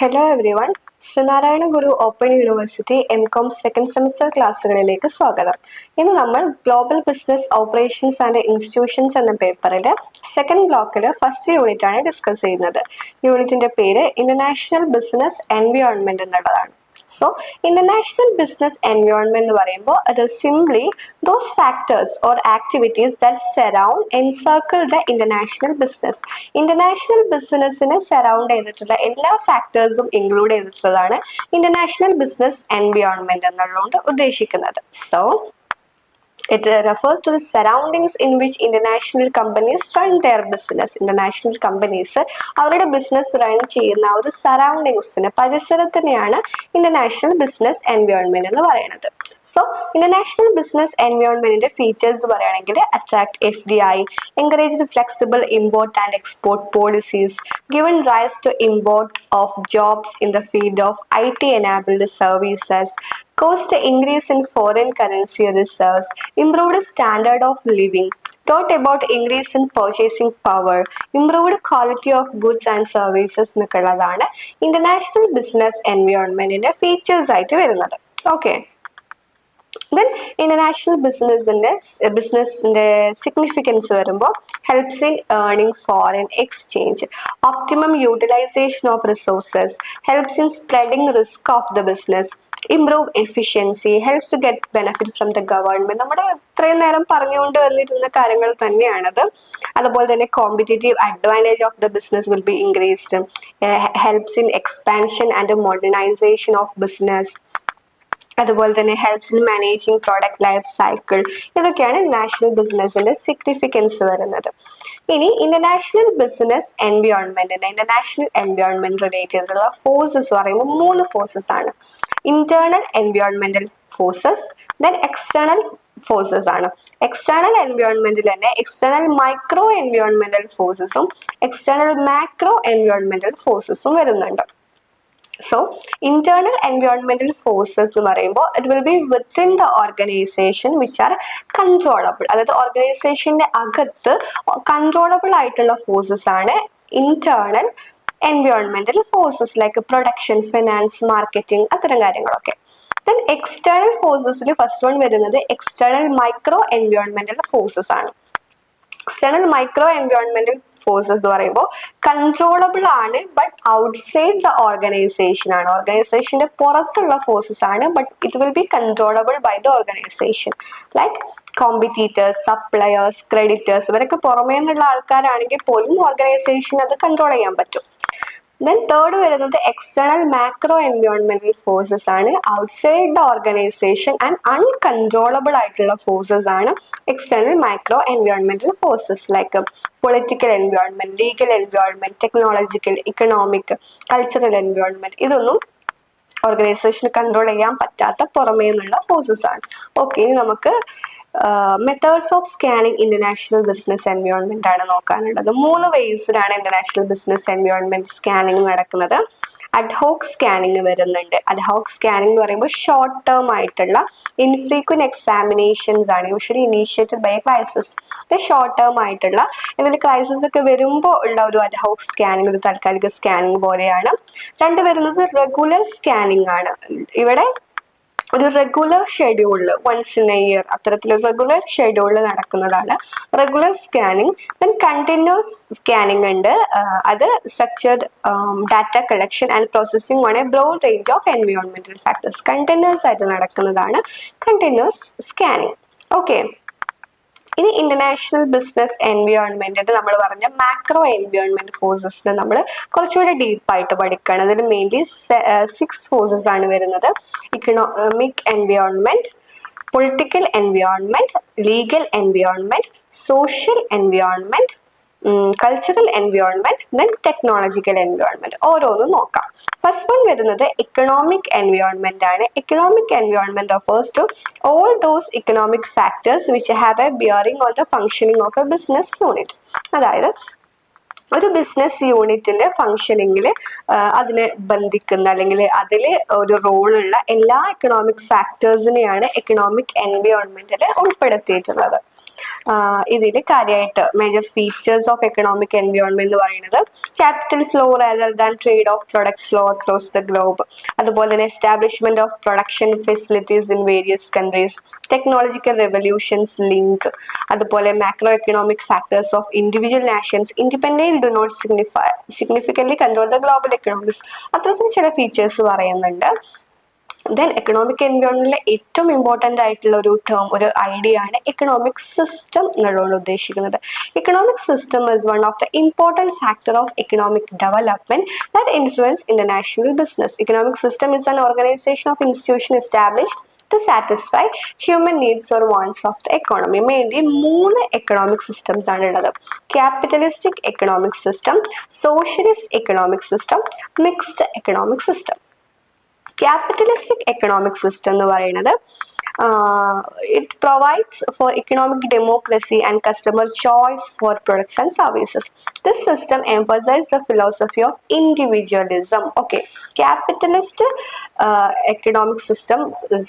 Hello everyone. Sreenarayana Guru open university MCom second semester ക്ലാസ്സുകളിലേക്ക് സ്വാഗതം. ഇന്ന് നമ്മൾ global business operations and institutions എന്ന പേപ്പറിൽ സെക്കൻഡ് ബ്ലോക്കിൽ ഫസ്റ്റ് യൂണിറ്റ് ആണ് ഡിസ്കസ് ചെയ്യുന്നത്. യൂണിറ്റിന്റെ പേര് ഇന്റർനാഷണൽ ബിസിനസ് എൻവയോൺമെന്റ് എന്നുള്ളതാണ്. So, international business environment എന്ന് പറയുമ്പോൾ it is simply those factors or activities that surround encircle the international business. International businessനെ surround ചെയ്തിട്ടുള്ള എല്ലാ ഫാക്ടേഴ്സും ഇൻക്ലൂഡ് ചെയ്തിട്ടുള്ളതാണ് ഇന്റർനാഷണൽ ബിസിനസ് എൻവയോൺമെന്റ് എന്നുള്ളതുകൊണ്ട് ഉദ്ദേശിക്കുന്നത്. So, it refers to the surroundings in which international companies run their business. International companies അവരുടെ business run ചെയ്യുന്ന ഒരു സറൗണ്ടിങ്സിന് പരിസരത്തിനെയാണ് international business environment എന്ന് പറയുന്നത്. സോ ഇന്റർനാഷണൽ ബിസിനസ് എൻവയോൺമെന്റിന്റെ ഫീച്ചേഴ്സ് പറയുകയാണെങ്കിൽ attract FDI, encouraged flexible import and export policies, given rise to import of jobs in the field of IT enabled services, caused increase in foreign currency reserves, improved standard of living, taught about increase in purchasing power, improved quality of goods and services എന്നൊക്കെയുള്ളതാണ് international business എൻവയോൺമെന്റിന്റെ features ആയിട്ട് വരുന്നത്. Okay, then international ബിസിനസിന്റെ significance വരുമ്പോൾ helps in earning foreign exchange, optimum utilization of resources, helps in spreading risk of the business, improve efficiency, helps to get benefit from the government. നമ്മുടെ ഇത്രയും നേരം പറഞ്ഞുകൊണ്ട് വന്നിരുന്ന കാര്യങ്ങൾ തന്നെയാണത്. അതുപോലെ തന്നെ competitive advantage of the business will be increased, helps in expansion and modernization of business, അതുപോലെ തന്നെ helps in managing product life cycle. ഇതൊക്കെയാണ് നാഷണൽ ബിസിനസിന്റെ സിഗ്നിഫിക്കൻസ് വരുന്നത്. ഇനി ഇന്റർനാഷണൽ ബിസിനസ് എൻവയോൺമെന്റിന്റെ ഇന്റർനാഷണൽ എൻവയോൺമെന്റ് റിലേറ്റ് ചെയ്തിട്ടുള്ള ഫോഴ്സസ് പറയുമ്പോൾ 3 ഫോഴ്സസ് ആണ്. ഇന്റേണൽ എൻവയോൺമെന്റൽ ഫോഴ്സസ്, ദെൻ എക്സ്റ്റേണൽ ഫോഴ്സസ് ആണ്. എക്സ്റ്റേണൽ എൻവയോൺമെന്റിൽ തന്നെ എക്സ്റ്റേണൽ മൈക്രോ എൻവയോൺമെന്റൽ ഫോഴ്സസും എക്സ്റ്റേണൽ മാക്രോ എൻവയോൺമെന്റൽ ഫോഴ്സസും വരുന്നുണ്ട്. So, internal environmental forces എന്ന് പറയുമ്പോൾ it will be within the organization which are controllable. അതായത് ഓർഗനൈസേഷന്റെ അകത്ത് കൺട്രോളബിൾ ആയിട്ടുള്ള ഫോഴ്സസ് ആണ് ഇന്റേണൽ എൻവയോൺമെന്റൽ forces, like production, finance, marketing, അത്തരം കാര്യങ്ങളൊക്കെ. ദെൻ എക്സ്റ്റേണൽ ഫോഴ്സസിൽ ഫസ്റ്റ് വൺ വരുന്നത് എക്സ്റ്റേണൽ മൈക്രോ എൻവയോൺമെന്റൽ ഫോഴ്സസ് ആണ്. എക്സ്റ്റേണൽ മൈക്രോ എൻവയോൺമെന്റൽ ഫോഴ്സസ് എന്ന് പറയുമ്പോൾ കൺട്രോളബിൾ ആണ്, ബട്ട് ഔട്ട്സൈഡ് ദ ഓർഗനൈസേഷൻ ആണ്. ഓർഗനൈസേഷന്റെ പുറത്തുള്ള ഫോഴ്സസ് ആണ്, but it will be controllable by the organisation, like competitors, suppliers, creditors. ഇവരൊക്കെ പുറമേ നിന്നുള്ള ആൾക്കാരാണെങ്കിൽ പോലും ഓർഗനൈസേഷൻ അത് കൺട്രോൾ ചെയ്യാൻ പറ്റും. ദെൻ തേർഡ് വരുന്നത് എക്സ്റ്റേണൽ മാക്രോ എൻവയോൺമെന്റൽ ഫോഴ്സസ് ആണ്. Outside the organisation and uncontrollable ആയിട്ടുള്ള ഫോഴ്സസ് ആണ് എക്സ്റ്റേണൽ മൈക്രോ എൻവയോൺമെന്റൽ forces, like political environment, legal environment, technological, economic, cultural environment. ഇതൊന്നും ഓർഗനൈസേഷൻ കൺട്രോൾ ചെയ്യാൻ പറ്റാത്ത പുറമേ നിന്നുള്ള ഫോഴ്സസ് ആണ്. ഓക്കെ, ഇനി നമുക്ക് methods of scanning international business environment ആണ് നോക്കാനുള്ളത്. 3 വേസിലാണ് ഇന്റർനാഷണൽ ബിസിനസ് എൻവയോൺമെന്റ് സ്കാനിങ് നടക്കുന്നത്. അഡ്ഹോക്ക് സ്കാനിങ് വരുന്നുണ്ട്. അഡ്ഹോക്ക് സ്കാനിങ് എന്ന് പറയുമ്പോൾ ഷോർട്ട് ടേം ആയിട്ടുള്ള ഇൻഫ്രീക്വന്റ് എക്സാമിനേഷൻസ് ആണ്, usually initiated by crisis. Short term ആയിട്ടുള്ള എന്തെങ്കിലും ക്രൈസിസ് ഒക്കെ വരുമ്പോൾ ഉള്ള ഒരു അഡ്ഹോക്ക് സ്കാനിങ്, ഒരു താൽക്കാലിക സ്കാനിങ് പോലെയാണ്. 2 വരുന്നത് റെഗുലർ സ്കാനിങ് ആണ്. ഇവിടെ ഒരു റെഗുലർ ഷെഡ്യൂളിൽ വൺസ് ഇൻ എ ഇയർ അത്തരത്തിലൊരു റെഗുലർ ഷെഡ്യൂളിൽ നടക്കുന്നതാണ് regular scanning. Then continuous scanning ഉണ്ട്. അത് structured data collection and processing on a broad range of എൻവയോൺമെന്റൽ ഫാക്ടേഴ്സ്. കണ്ടിന്യൂസ് ആയിട്ട് നടക്കുന്നതാണ് കണ്ടിന്യൂസ് സ്കാനിങ്. ഓക്കെ, ഇനി ഇന്റർനാഷണൽ ബിസിനസ് എൻവയോൺമെന്റിന്റെ നമ്മൾ പറഞ്ഞ മാക്രോ എൻവയോൺമെന്റ് ഫോഴ്സസിന് നമ്മൾ കുറച്ചുകൂടെ ഡീപ്പായിട്ട് പഠിക്കുകയാണ്. അതിൽ മെയിൻലി 6 ഫോഴ്സസ് ആണ് വരുന്നത്. Economic environment, political environment, legal environment, social environment, cultural environment, then technological environment. ഓരോന്നും നോക്കാം. ഫസ്റ്റ് വൺ വരുന്നത് എക്കണോമിക് എൻവയോൺമെന്റ് ആണ്. Economic environment refers to all those economic factors which have a bearing on the functioning of a business unit. അതായത് ഒരു business യൂണിറ്റിന്റെ ഫങ്ഷനിങ്ങിൽ അതിനെ ബന്ധിക്കുന്ന അല്ലെങ്കിൽ അതിൽ ഒരു റോളുള്ള എല്ലാ എക്കണോമിക് ഫാക്ടേഴ്സിനെയാണ് എക്കണോമിക് എൻവയോൺമെന്റിൽ ഉൾപ്പെടുത്തിയിട്ടുള്ളത്. ഇതിൽ കാര്യമായിട്ട് major features of economic environment എന്ന് പറയുന്നത് capital flow rather than trade of product flow across the globe, അതുപോലെ തന്നെ establishment of production facilities in various countries, technological revolutions link, അതുപോലെ macro economic factors of individual nations independent do not significantly control the global economics, അത്തരത്തിൽ ചില features പറയുന്നുണ്ട്. Then economic എൻവയോൺമെന്റിലെ ഏറ്റവും important ആയിട്ടുള്ള ഒരു term, ഒരു ഐഡിയ ആണ് എക്കണോമിക് സിസ്റ്റം എന്നുള്ളതുകൊണ്ട് ഉദ്ദേശിക്കുന്നത്. Economic system is one of the important factor of economic development that influence international business. Economic system is an organisation of institution established to satisfy human needs or wants of the economy. Mainly 3 economic systems ആണ് ഉള്ളത്. Capitalistic economic system, socialist economic system, mixed economic system. Capitalistic economic system എന്ന് പറയുന്നത് it provides for economic democracy and customer choice for products and services. This system emphasizes the philosophy of individualism. Okay, capitalist economic system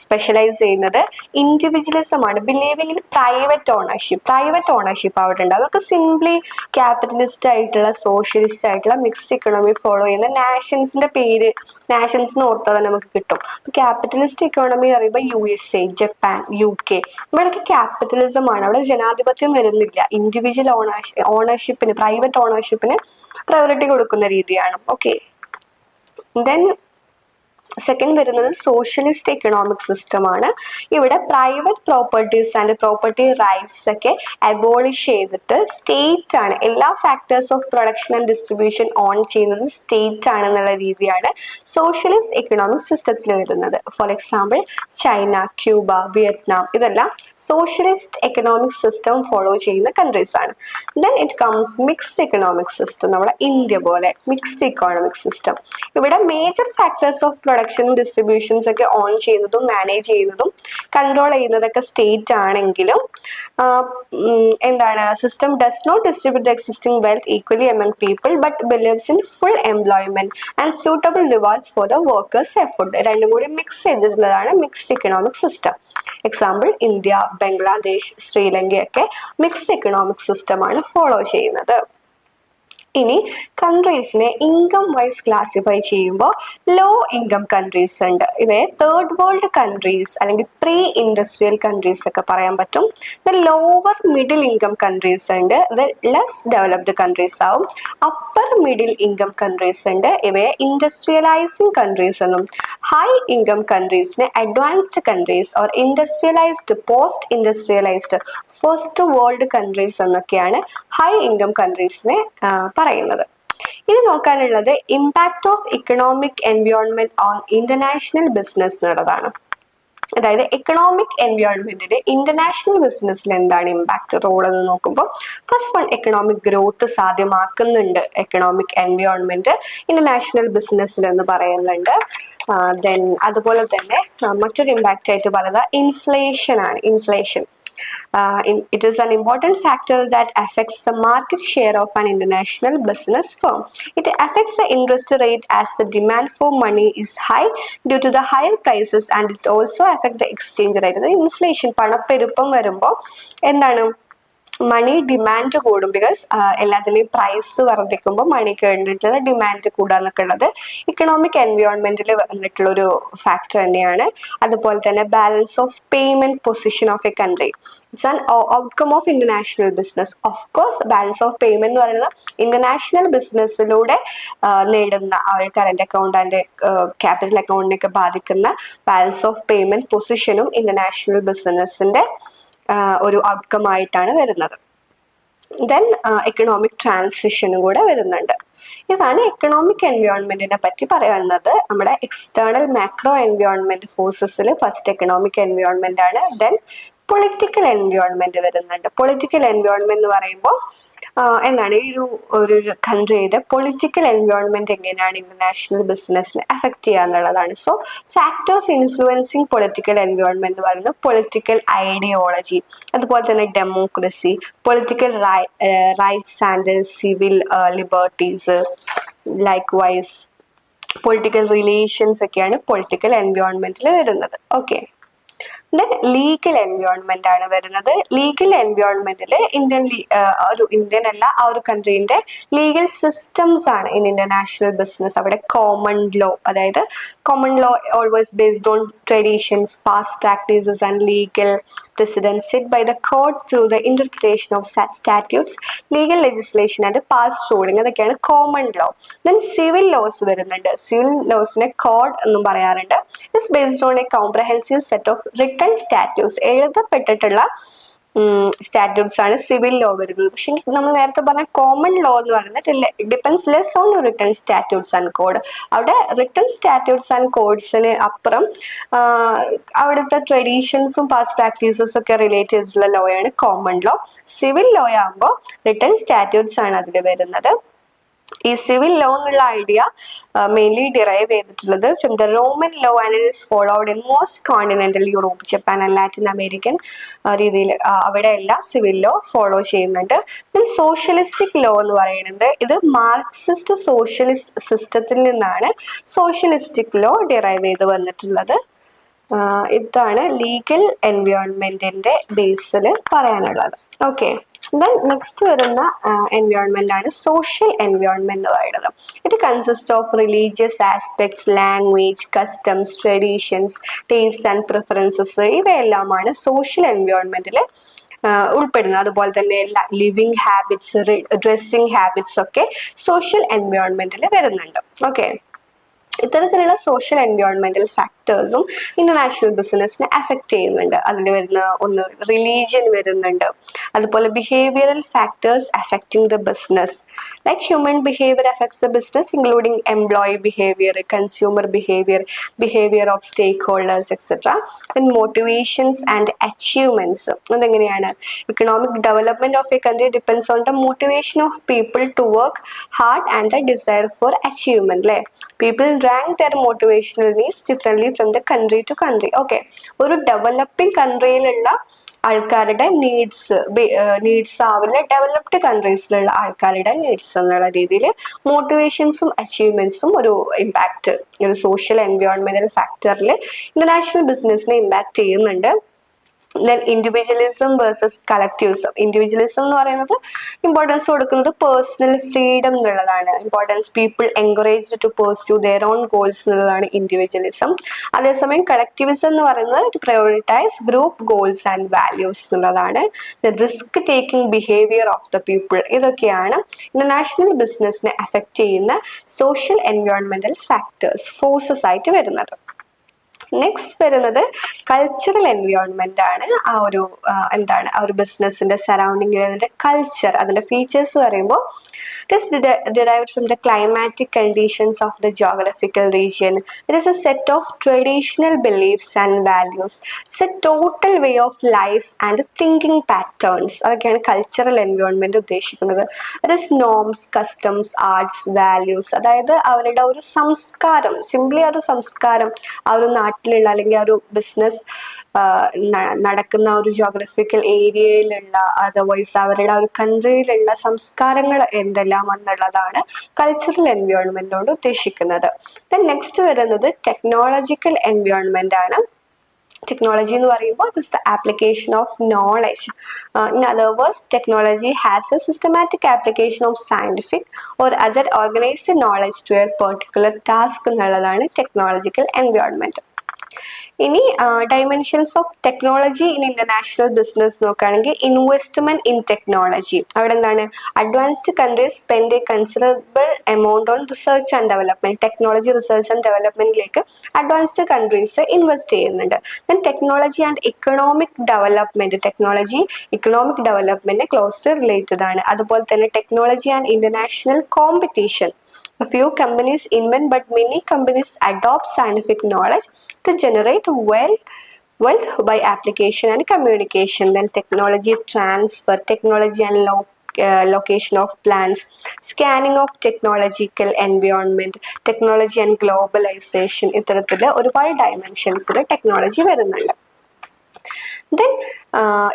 specialize ചെയ്യുന്നത് individualism ആണ്, believing in private ownership അവിടെ ഉണ്ട്. അതൊക്കെ simply capitalist ആയിട്ടുള്ള socialist ആയിട്ടുള്ള mixed economy follow ചെയ്യുന്ന നാഷൻസിന്റെ പേര്, നാഷൻസിന് ഓർത്താൽ തന്നെ നമുക്ക് കിട്ടും. അപ്പൊ ക്യാപിറ്റലിസ്റ്റ് എക്കോണമി പറയുമ്പോൾ USA, ജപ്പാൻ, UK ഇവിടെയൊക്കെ ക്യാപിറ്റലിസം ആണ്. അവിടെ ജനാധിപത്യം വരുന്നില്ല, ഇൻഡിവിജ്വൽ ഓണർഷിപ്പിന്, പ്രൈവറ്റ് ഓണർഷിപ്പിന് പ്രയോറിറ്റി കൊടുക്കുന്ന രീതിയാണ്. ഓക്കെ, ദെൻ സെക്കൻഡ് വരുന്നത് സോഷ്യലിസ്റ്റ് എക്കണോമിക് സിസ്റ്റം ആണ്. ഇവിടെ private properties and property rights ഒക്കെ അബോളിഷ് ചെയ്തിട്ട് സ്റ്റേറ്റ് ആണ് എല്ലാ factors of production and distribution own ചെയ്യുന്നത് സ്റ്റേറ്റ് ആണെന്നുള്ള രീതിയാണ് സോഷ്യലിസ്റ്റ് എക്കണോമിക് സിസ്റ്റത്തിൽ വരുന്നത്. For example China, Cuba, Vietnam ഇതെല്ലാം സോഷ്യലിസ്റ്റ് എക്കണോമിക് സിസ്റ്റം ഫോളോ ചെയ്യുന്ന കൺട്രീസ് ആണ്. Then it comes mixed economic system, നമ്മുടെ ഇന്ത്യ പോലെ മിക്സ്ഡ് എക്കണോമിക് സിസ്റ്റം. ഇവിടെ മേജർ ഫാക്ടേഴ്സ് ഓഫ് പ്രൊഡക്ഷനും ഡിസ്ട്രിബ്യൂഷൻസ് ഒക്കെ ഓൺ ചെയ്യുന്നതും മാനേജ് ചെയ്യുന്നതും കൺട്രോൾ ചെയ്യുന്നതൊക്കെ സ്റ്റേറ്റ് ആണെങ്കിലും എന്താണ്, system does not distribute the existing wealth equally among people but believes in full employment and suitable rewards for the workers effort. രണ്ടും കൂടി മിക്സ് ചെയ്തിട്ടുള്ളതാണ് mixed economic system. Example India, Bangladesh, ശ്രീലങ്കയൊക്കെ mixed economic system ആണ് follow ചെയ്യുന്നത്. ഇനി കൺട്രീസിനെ income wise classify ചെയ്യുമ്പോൾ low income countries ഉണ്ട്. ഇവയെ തേർഡ് വേൾഡ് കൺട്രീസ് അല്ലെങ്കിൽ പ്രീ ഇൻഡസ്ട്രിയൽ കൺട്രീസ് ഒക്കെ പറയാൻ പറ്റും. ലോവർ മിഡിൽ ഇൻകം കൺട്രീസ് ഉണ്ട്, ഇത് ലെസ് ഡെവലപ്ഡ് കൺട്രീസ് ആവും. അപ്പർ മിഡിൽ ഇൻകം കൺട്രീസ് ഉണ്ട്, ഇവയെ ഇൻഡസ്ട്രിയലൈസിങ് കൺട്രീസ് എന്നും. ഹൈ ഇൻകം കൺട്രീസിനെ advanced countries or industrialised, post industrialised, first world countries എന്നൊക്കെയാണ് ഹൈ ഇൻകം കൺട്രീസിനെ പറയുന്നത്. ഇത് നോക്കാനുള്ളത് impact of economic environment on international business എന്നുള്ളതാണ്. അതായത് എക്കണോമിക് എൻവയോൺമെന്റിന്റെ ഇന്റർനാഷണൽ ബിസിനസ്സിൽ എന്താണ് ഇമ്പാക്ട് റോൾ എന്ന് നോക്കുമ്പോൾ ഫസ്റ്റ് വൺ, എക്കണോമിക് ഗ്രോത്ത് സാധ്യമാക്കുന്നുണ്ട് എക്കണോമിക് എൻവയോൺമെന്റ് ഇന്റർനാഷണൽ ബിസിനസ്സിൽ എന്ന് പറയുന്നുണ്ട്. ദെൻ അതുപോലെ തന്നെ മറ്റൊരു ഇമ്പാക്റ്റ് ആയിട്ട് പറയുന്നത് ഇൻഫ്ലേഷൻ ആണ്. Inflation it is an important factor that affects the market share of an international business firm. It affects the interest rate as the demand for money is high due to the higher prices, and it also affects the exchange rate. Inflation, പണപ്പെരുപ്പം വരുമ്പോൾ എന്താണ്, money demand കൂടും. Because എല്ലാത്തിൻ്റെയും price വർദ്ധിക്കുമ്പോൾ മണിക്ക് വേണ്ടിയിട്ടുള്ള demand കൂടുക എന്നൊക്കെ ഉള്ളത് ഇക്കണോമിക് എൻവയോൺമെന്റിൽ വന്നിട്ടുള്ള ഒരു ഫാക്ടർ തന്നെയാണ്. അതുപോലെ തന്നെ balance of payment position of a country, it's an outcome of international business. Of course balance of payment എന്ന് പറയുന്നത് ഇന്റർനാഷണൽ ബിസിനസ്സിലൂടെ നേടുന്ന ആ ഒരു കറന്റ് അക്കൗണ്ട് ആൻഡ് ക്യാപിറ്റൽ അക്കൗണ്ടിനെയൊക്കെ ബാധിക്കുന്ന ബാലൻസ് ഓഫ് പേയ്മെന്റ് പൊസിഷനും ഇന്റർനാഷണൽ ബിസിനസ്സിന്റെ ഒരു ഔട്ട്കം ആയിട്ടാണ് വരുന്നത്. ദെൻ എക്കണോമിക് ട്രാൻസിഷനും കൂടെ വരുന്നുണ്ട്. ഇതാണ് എക്കണോമിക് എൻവയോൺമെന്റിനെ പറ്റി പറയുന്നത്. നമ്മുടെ എക്സ്റ്റേണൽ മാക്രോ എൻവയോൺമെന്റ് ഫോഴ്സസിൽ ഫസ്റ്റ് എക്കണോമിക് എൻവയോൺമെന്റ് ആണ്. ദെൻ പൊളിറ്റിക്കൽ എൻവയോൺമെന്റ് വരുന്നുണ്ട്. പൊളിറ്റിക്കൽ എൻവയോൺമെന്റ് എന്ന് പറയുമ്പോൾ എന്താണ്, ഈ ഒരു കൺട്രിയുടെ പൊളിറ്റിക്കൽ എൻവയോൺമെന്റ് എങ്ങനെയാണ് ഇന്റർനാഷണൽ ബിസിനസ്സിനെ അഫക്റ്റ് ചെയ്യുക എന്നുള്ളതാണ്. So factors influencing political environment എന്ന് പറയുന്നത് പൊളിറ്റിക്കൽ ഐഡിയോളജി, അതുപോലെ തന്നെ democracy, political rights and civil liberties, likewise political relations ഒക്കെയാണ് പൊളിറ്റിക്കൽ എൻവയോൺമെന്റിൽ വരുന്നത്. ഓക്കെ, ദെൻ ലീഗൽ എൻവയോൺമെന്റ് ആണ് വരുന്നത്. ലീഗൽ എൻവയോൺമെന്റിൽ ഇന്ത്യൻ അല്ല, ആ ഒരു കൺട്രീന്റെ ലീഗൽ സിസ്റ്റംസ് ആണ് ഇൻ ഇന്റർനാഷണൽ ബിസിനസ്. അവിടെ കോമൺ ലോ, അതായത് common law always based on traditions, past practices and legal precedents set by the court through the interpretation of statutes, legal legislation and past ruling. അതൊക്കെയാണ് common law. Then civil laws വരുന്നുണ്ട്. Civil ലോസിനെ code എന്നും പറയാറുണ്ട്. It's based on a comprehensive set of written statutes. എഴുതപ്പെട്ടിട്ടുള്ള statutes ആണ് civil law വരുന്നത്. പക്ഷെ നമ്മൾ നേരത്തെ പറഞ്ഞ കോമൺ ലോ എന്ന് പറയുന്നത് depends less on written statutes and code. അവിടെ റിട്ടൺ സ്റ്റാറ്റ്യൂട്ട്സ് ആൻഡ് കോഡ്സിന് അപ്പുറം അവിടുത്തെ ട്രഡീഷൻസും പാസ്റ്റ് പ്രാക്ടീസസും ഒക്കെ റിലേറ്റ് ചെയ്തിട്ടുള്ള ലോ ആണ് കോമൺ ലോ. സിവിൽ ലോ ആകുമ്പോൾ റിട്ടൺ സ്റ്റാറ്റ്യൂട്ട്സ് ആണ് അതിൽ വരുന്നത്. ഈ സിവിൽ ലോ എന്നുള്ള ഐഡിയ മെയിൻലി ഡിറൈവ് ചെയ്തിട്ടുള്ളത് from the Roman law and it is followed in most continental Europe, Japan and Latin American രീതിയിൽ അവിടെ എല്ലാം സിവിൽ ലോ ഫോളോ ചെയ്യുന്നുണ്ട്. ദെൻ സോഷ്യലിസ്റ്റിക് ലോ എന്ന് പറയുന്നത് ഇത് മാർക്സിസ്റ്റ് സോഷ്യലിസ്റ്റ് സിസ്റ്റത്തിൽ നിന്നാണ് സോഷ്യലിസ്റ്റിക് ലോ ഡിറൈവ് ചെയ്ത് വന്നിട്ടുള്ളത്. ഇതാണ് ലീഗൽ എൻവയോൺമെന്റിന്റെ ബേസിൽ പറയാനുള്ളത്. ഓക്കെ, ദെൻ നെക്സ്റ്റ് വരുന്ന എൻവയോൺമെന്റ് ആണ് സോഷ്യൽ എൻവയോൺമെന്റ് എന്ന് പറയുന്നത്. It consist of religious aspects, language, customs, traditions, taste and preferences. ഇവയെല്ലാമാണ് സോഷ്യൽ എൻവയോൺമെന്റിൽ ഉൾപ്പെടുന്നത്. അതുപോലെ തന്നെ ലിവിങ് ഹാബിറ്റ്സ്, ഡ്രസ്സിങ് ഹാബിറ്റ്സ് ഒക്കെ സോഷ്യൽ എൻവയോൺമെന്റിൽ വരുന്നുണ്ട്. ഓക്കെ, ഇത്തരത്തിലുള്ള സോഷ്യൽ എൻവയോൺമെന്റൽ ഫാക്ടേഴ്സും ഇന്റർനാഷണൽ ബിസിനസ്സിനെ അഫക്റ്റ് ചെയ്യുന്നുണ്ട്. അതിൽ വരുന്ന ഒന്ന് റിലീജിയൻ വരുന്നുണ്ട്. അതുപോലെ behavioural factors affecting the business, like human behaviour affects the business including employee behaviour, consumer behaviour, behaviour of stakeholders etcetera. Then motivations and achievements. അതെങ്ങനെയാണ്? Economic development of a country depends on the motivation of people to work hard and the desire for achievement. അല്ലേ, people rank their motivational needs differently from the country to country. Okay, ഒരു developing കൺട്രിയിലുള്ള ആൾക്കാരുടെ needs ആവില്ല developed കൺട്രീസിലുള്ള ആൾക്കാരുടെ needs എന്നുള്ള രീതിയിൽ മോട്ടിവേഷൻസും അച്ചീവ്മെന്റ്സും ഒരു impact, ഒരു social എൻവയോൺമെന്റൽ ഫാക്ടറിൽ ഇന്റർനാഷണൽ ബിസിനസ്സിനെ ഇമ്പാക്ട് ചെയ്യുന്നുണ്ട്. Then individualism versus collectivism. Individualism എന്ന് പറയുന്നത് ഇമ്പോർട്ടൻസ് കൊടുക്കുന്നത് പേഴ്സണൽ ഫ്രീഡം എന്നുള്ളതാണ്. Importance people encouraged to pursue their own goals എന്നുള്ളതാണ് ഇൻഡിവിജ്വലിസം. അതേസമയം കളക്റ്റീവിസം എന്ന് പറയുന്നത് to prioritise group goals and values എന്നുള്ളതാണ്. Risk taking behaviour of the people. ഇതൊക്കെയാണ് ഇന്റർനാഷണൽ ബിസിനസ്സിനെ അഫക്റ്റ് ചെയ്യുന്ന സോഷ്യൽ എൻവയോൺമെന്റൽ ഫാക്ടേഴ്സ്, ഫോഴ്സസ് ആയിട്ട് വരുന്നത്. നെക്സ്റ്റ് വരുന്നത് കൾച്ചറൽ എൻവയോൺമെന്റ് ആണ്. ആ ഒരു ബിസിനസിന്റെ സറൗണ്ടിങ്ങിൽ അതിന്റെ കൾച്ചർ, അതിന്റെ ഫീച്ചേഴ്സ് പറയുമ്പോൾ it is derived from the climatic conditions of the geographical region. It is a set of traditional beliefs and values. It's a total way of life and thinking patterns. അതൊക്കെയാണ് cultural environment ഉദ്ദേശിക്കുന്നത്. it is norms, customs, arts, values. അതായത് അവരുടെ ഒരു സംസ്കാരം, simply ഒരു സംസ്കാരം ആ ഒരു നാട്ടിലുള്ള അല്ലെങ്കിൽ ആ ഒരു ബിസിനസ് നടക്കുന്ന ഒരു ജോഗ്രഫിക്കൽ ഏരിയയിലുള്ള, അതർവൈസ് അവരുടെ ആ ഒരു കൺട്രിയിലുള്ള സംസ്കാരങ്ങൾ എന്തെല്ലാം എന്നുള്ളതാണ് കൾച്ചറൽ എൻവയോൺമെന്റ് കൊണ്ട് ഉദ്ദേശിക്കുന്നത്. ദെൻ നെക്സ്റ്റ് വരുന്നത് ടെക്നോളജിക്കൽ എൻവയോൺമെന്റ് ആണ്. Technology എന്ന് പറയുമ്പോൾ it is the application of knowledge. In other words, technology has a systematic application of scientific or other organized knowledge to a particular task എന്നുള്ളതാണ് technological environment. ഇനി dimensions of technology in international business നോക്കുകയാണെങ്കിൽ investment in technology. അവിടെ എന്താണ്? Advanced countries spend a considerable amount on research and development. Technology research and ഡെവലപ്മെന്റിലേക്ക് advanced countries invest ചെയ്യുന്നുണ്ട്. Then technology and economic development. Technology economic development closely related ആണ്. അതുപോലെ തന്നെ technology and international competition. A few companies invent, but many companies adopt scientific knowledge to generate wealth by application and communication. Then technology transfer, technology and location of plans, scanning of technological environment, technology and globalization. ഇത്തരത്തില് ഒരുപാട് ഡയമെൻഷൻസിൽ technology വരുന്നുണ്ട്. Then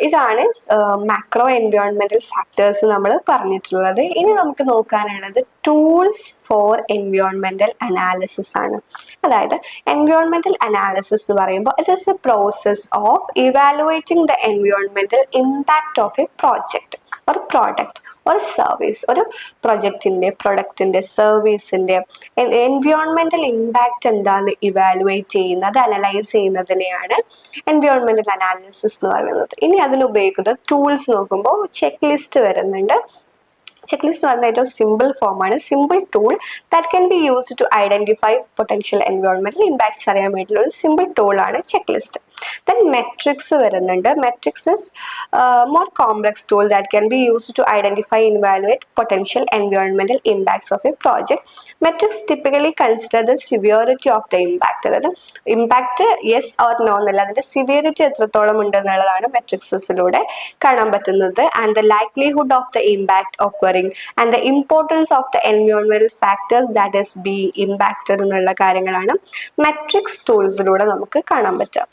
ഇതാണ് macro എൻവയോൺമെന്റൽ factors നമ്മൾ പറഞ്ഞിട്ടുള്ളത്. ഇനി നമുക്ക് നോക്കാനുള്ളത് ടൂൾസ് ഫോർ എൻവയോൺമെന്റൽ അനാലിസിസ് ആണ്. അതായത് എൻവയോൺമെന്റൽ അനാലിസിസ് എന്ന് പറയുമ്പോൾ it is a process of evaluating the എൻവയോൺമെന്റൽ impact of a project or product or service. ഒരു പ്രൊജക്റ്റിന്റെ, പ്രൊഡക്റ്റിന്റെ, സർവീസിന്റെ എൻവയോൺമെന്റൽ ഇമ്പാക്ട് എന്താന്ന് ഇവാലുവേറ്റ് ചെയ്യുന്നത്, അത് അനലൈസ് ചെയ്യുന്നതിനെയാണ് എൻവയോൺമെന്റൽ അനാലിസിസ് എന്ന് പറയുന്നത്. ഇനി അതിന് ഉപയോഗിക്കുന്ന ടൂൾസ് നോക്കുമ്പോൾ ചെക്ക് ലിസ്റ്റ് വരുന്നുണ്ട്. ചെക്ക് ലിസ്റ്റ് എന്ന് പറഞ്ഞാൽ ഏറ്റവും സിമ്പിൾ ഫോമാണ്. Simple tool that can be used to identify potential എൻവയോൺമെന്റൽ ഇമ്പാക്ട്സ് അറിയാൻ വേണ്ടിയിട്ടുള്ള ഒരു സിമ്പിൾ ടൂളാണ് ചെക്ക് ലിസ്റ്റ്. Then metrics വരുന്നുണ്ട്. Metrics is more complex tool that can be used to identify and evaluate potential environmental impacts of a project. Metrics typically consider the severity of the impact. അതായത് impact yes or no എന്നല്ല, അതിന്റെ severity എത്രത്തോളം ഉണ്ട് എന്നുള്ളതാണ് മെട്രിക്സിലൂടെ കാണാൻ പറ്റുന്നത്. And the likelihood of the impact occurring and the importance of the എൻവയോൺമെന്റൽ factors that is being impacted എന്നുള്ള കാര്യങ്ങളാണ് മെട്രിക്സ് ടൂൾസിലൂടെ നമുക്ക് കാണാൻ പറ്റുക.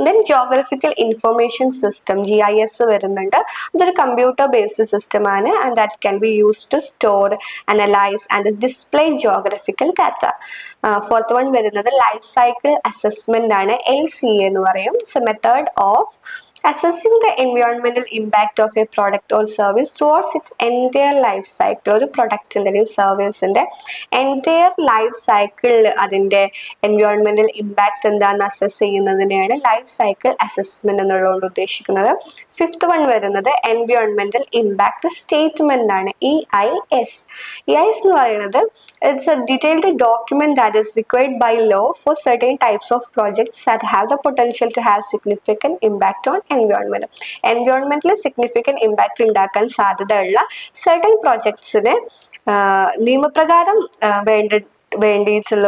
Then geographical information system GIS വരുന്നുണ്ട്. അതൊരു കമ്പ്യൂട്ടർ ബേസ്ഡ് സിസ്റ്റം ആണ് and that can be used to store, analyze and display geographical data. Fourth one വരുന്നത് ലൈഫ് സൈക്കിൾ അസസ്മെന്റ് ആണ്. LCA എന്ന് പറയും. It's a method of assessing the environmental impact of a product or service throughout its entire life cycle. ഒരു പ്രൊഡക്റ്റിന്റെ അല്ലെങ്കിൽ സർവീസിന്റെ entire life സൈക്കിളിൽ അതിന്റെ എൻവയോൺമെന്റൽ impact എന്താണെന്ന് അസസ് ചെയ്യുന്നതിനെയാണ് ലൈഫ് സൈക്കിൾ അസസ്മെന്റ് എന്നുള്ളതുകൊണ്ട് ഉദ്ദേശിക്കുന്നത്. ഫിഫ്ത്ത് വൺ വരുന്നത് എൻവയോൺമെന്റൽ ഇമ്പാക്ട് സ്റ്റേറ്റ്മെന്റ് ആണ്. EIS എന്ന് പറയുന്നത് it's a detailed document that is required by law for certain types of projects that have the potential to have significant impact on എൻവയോൺമെന്റിൽ significant impact ഉണ്ടാക്കാൻ സാധ്യതയുള്ള സർട്ടൻ പ്രോജക്ട്സിന് നിയമപ്രകാരം വേണ്ടിയിട്ടുള്ള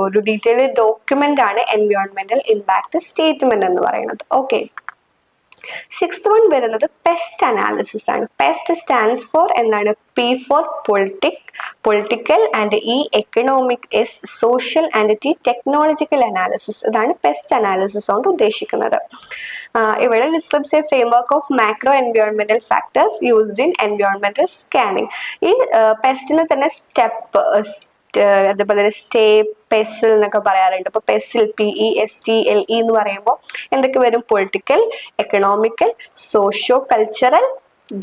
ഒരു ഡീറ്റെയിൽഡ് ഡോക്യുമെന്റ് ആണ് എൻവയോൺമെന്റൽ ഇമ്പാക്ട് സ്റ്റേറ്റ്മെന്റ് എന്ന് പറയുന്നത്. ഓക്കെ, സിക്സ്ത് വൺ വരുന്നത് പെസ്റ്റ് അനാലിസിസ് ആണ്. പെസ്റ്റ് സ്റ്റാൻഡ്സ് ഫോർ എന്താണ്? P for political and E economic, S social and T technological analysis. ഇതാണ് പെസ്റ്റ് അനാലിസിസ് കൊണ്ട് ഉദ്ദേശിക്കുന്നത്. ഇവിടെ describes A framework of macro എൻവയോൺമെന്റൽ ഫാക്ടേഴ്സ് യൂസ്ഡ് ഇൻ എൻവയോൺമെന്റൽ സ്കാനിങ്. ഈ പെസ്റ്റിനെ തന്നെ സ്റ്റെപ്പ്, അതുപോലെ സ്റ്റേ, പെസിൽ എന്നൊക്കെ പറയാറുണ്ട്. ഇപ്പൊ പെസിൽ PESTLE എന്ന് പറയുമ്പോൾ എന്തൊക്കെ വരും? Political, economical, socio cultural,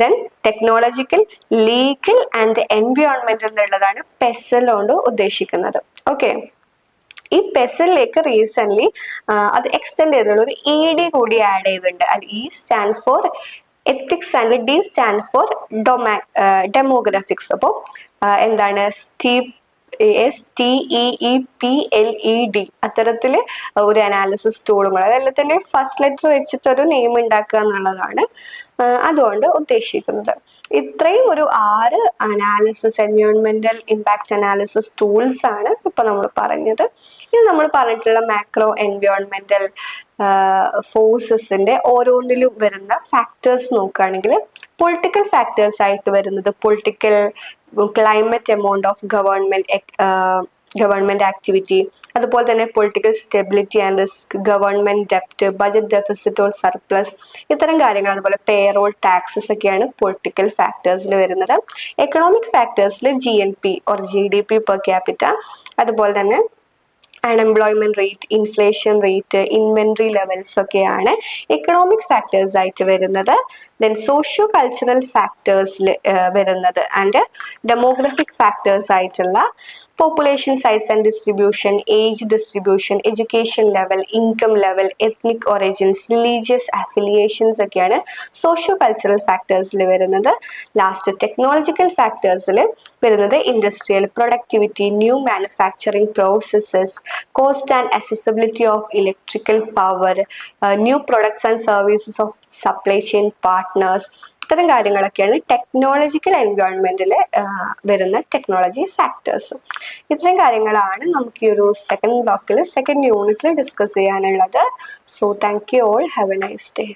then technological, legal and എൻവയോൺമെന്റൽ എന്നുള്ളതാണ് പെസിൽ കൊണ്ട് ഉദ്ദേശിക്കുന്നത്. ഓക്കെ, ഈ പെസിലേക്ക് റീസെന്റ് അത് എക്സ്റ്റെൻഡ് ചെയ്തുള്ള ഒരു ED കൂടി ആഡ് ചെയ്തിട്ടുണ്ട്. അത് E stand for ethics and D stand for demographics. അപ്പോൾ എന്താണ്? STEEPLED അത്തരത്തില് ഒരു അനാലിസിസ് ടൂളുകൾ, അതെല്ലാം തന്നെ ഫസ്റ്റ് ലെറ്റർ വെച്ചിട്ടൊരു നെയിം ഉണ്ടാക്കുക എന്നുള്ളതാണ് അതുകൊണ്ട് ഉദ്ദേശിക്കുന്നത്. ഇത്രയും ഒരു 6 അനാലിസിസ്, എൻവയോൺമെന്റൽ ഇമ്പാക്ട് അനാലിസിസ് ടൂൾസ് ആണ് ഇപ്പൊ നമ്മൾ പറഞ്ഞത്. ഇത് നമ്മൾ പറഞ്ഞിട്ടുള്ള മാക്രോ എൻവയോൺമെന്റൽ ഫോഴ്സസിന്റെ ഓരോന്നിലും വരുന്ന ഫാക്ടേഴ്സ് നോക്കുകയാണെങ്കിൽ പൊളിറ്റിക്കൽ ഫാക്ടേഴ്സ് ആയിട്ട് വരുന്നത് political climate, amount of government activity, അതുപോലെ തന്നെ political stability and risk, government ഡെപ്റ്റ്, ബജറ്റ് ഡെഫിസിറ്റ് ഓർ സർപ്ലസ്, ഇത്തരം കാര്യങ്ങൾ, അതുപോലെ പേറോൾ, ടാക്സസ് ഒക്കെയാണ് പൊളിറ്റിക്കൽ ഫാക്ടേഴ്സിൽ വരുന്നത്. എക്കണോമിക് ഫാക്ടേഴ്സിൽ GNP or GDP per capita, അതുപോലെ തന്നെ unemployment rate, inflation rate, inventory levels ഒക്കെയാണ് എക്കണോമിക് ഫാക്ടേഴ്സ് ആയിട്ട് വരുന്നത്. ദെൻ സോഷ്യോ കൾച്ചറൽ ഫാക്ടേഴ്സിൽ വരുന്നത് ആൻഡ് ഡെമോഗ്രഫിക് ഫാക്ടേഴ്സ് ആയിട്ടുള്ള population size and distribution, age distribution, education level, income level, ethnic origins, religious affiliations ഒക്കെയാണ് socio cultural ഫാക്ടേഴ്സിൽ വരുന്നത്. ലാസ്റ്റ് ടെക്നോളജിക്കൽ ഫാക്ടേഴ്സിൽ വരുന്നത് industrial productivity, new manufacturing processes, cost and accessibility of electrical power, new products and services of supply chain partners, ഇത്തരം കാര്യങ്ങളൊക്കെയാണ് technological എൻവയോൺമെന്റിൽ വരുന്ന technology factors. ഇത്രയും കാര്യങ്ങളാണ് നമുക്ക് ഈ ഒരു സെക്കൻഡ് ബ്ലോക്കിൽ, സെക്കൻഡ് യൂണിറ്റിൽ ഡിസ്കസ് ചെയ്യാനുള്ളത്. So thank you all, have A nice day.